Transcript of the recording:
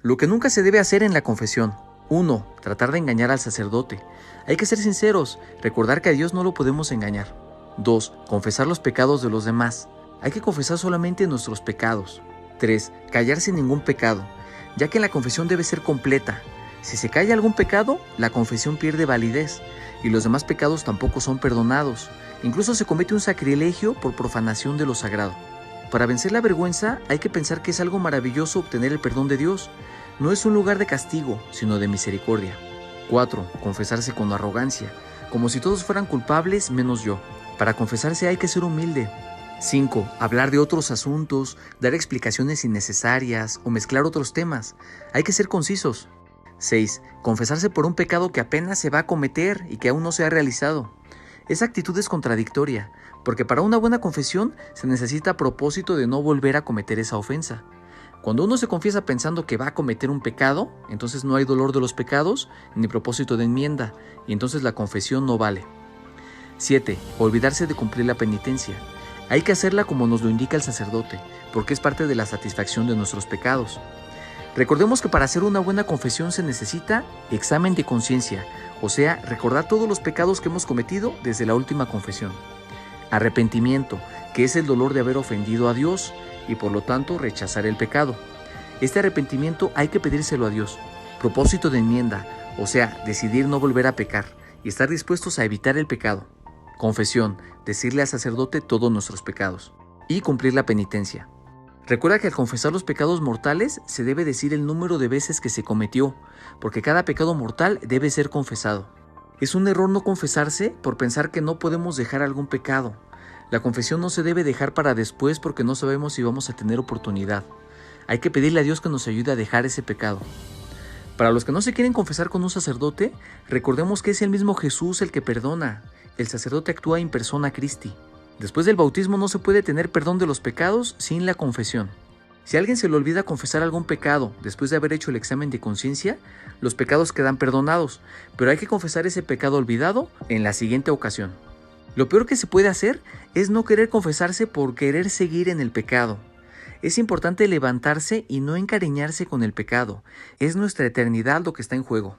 Lo que nunca se debe hacer en la confesión. 1. Tratar de engañar al sacerdote. Hay que ser sinceros, recordar que a Dios no lo podemos engañar. 2. Confesar los pecados de los demás. Hay que confesar solamente nuestros pecados. 3. Callar sin ningún pecado, ya que la confesión debe ser completa. Si se calla algún pecado, la confesión pierde validez y los demás pecados tampoco son perdonados. Incluso se comete un sacrilegio por profanación de lo sagrado. Para vencer la vergüenza hay que pensar que es algo maravilloso obtener el perdón de Dios. No es un lugar de castigo, sino de misericordia. 4. Confesarse con arrogancia, como si todos fueran culpables menos yo. Para confesarse hay que ser humilde. 5. Hablar de otros asuntos, dar explicaciones innecesarias o mezclar otros temas. Hay que ser concisos. 6. Confesarse por un pecado que apenas se va a cometer y que aún no se ha realizado. Esa actitud es contradictoria, porque para una buena confesión se necesita propósito de no volver a cometer esa ofensa. Cuando uno se confiesa pensando que va a cometer un pecado, entonces no hay dolor de los pecados ni propósito de enmienda, y entonces la confesión no vale. 7. Olvidarse de cumplir la penitencia. Hay que hacerla como nos lo indica el sacerdote, porque es parte de la satisfacción de nuestros pecados. Recordemos que para hacer una buena confesión se necesita examen de conciencia, o sea, recordar todos los pecados que hemos cometido desde la última confesión. Arrepentimiento, que es el dolor de haber ofendido a Dios y por lo tanto rechazar el pecado. Este arrepentimiento hay que pedírselo a Dios. Propósito de enmienda, o sea, decidir no volver a pecar y estar dispuestos a evitar el pecado. Confesión, decirle al sacerdote todos nuestros pecados. Y cumplir la penitencia. Recuerda que al confesar los pecados mortales se debe decir el número de veces que se cometió, porque cada pecado mortal debe ser confesado. Es un error no confesarse por pensar que no podemos dejar algún pecado. La confesión no se debe dejar para después porque no sabemos si vamos a tener oportunidad. Hay que pedirle a Dios que nos ayude a dejar ese pecado. Para los que no se quieren confesar con un sacerdote, recordemos que es el mismo Jesús el que perdona. El sacerdote actúa in persona Christi. Después del bautismo no se puede tener perdón de los pecados sin la confesión. Si a alguien se le olvida confesar algún pecado después de haber hecho el examen de conciencia, los pecados quedan perdonados, pero hay que confesar ese pecado olvidado en la siguiente ocasión. Lo peor que se puede hacer es no querer confesarse por querer seguir en el pecado. Es importante levantarse y no encariñarse con el pecado. Es nuestra eternidad lo que está en juego.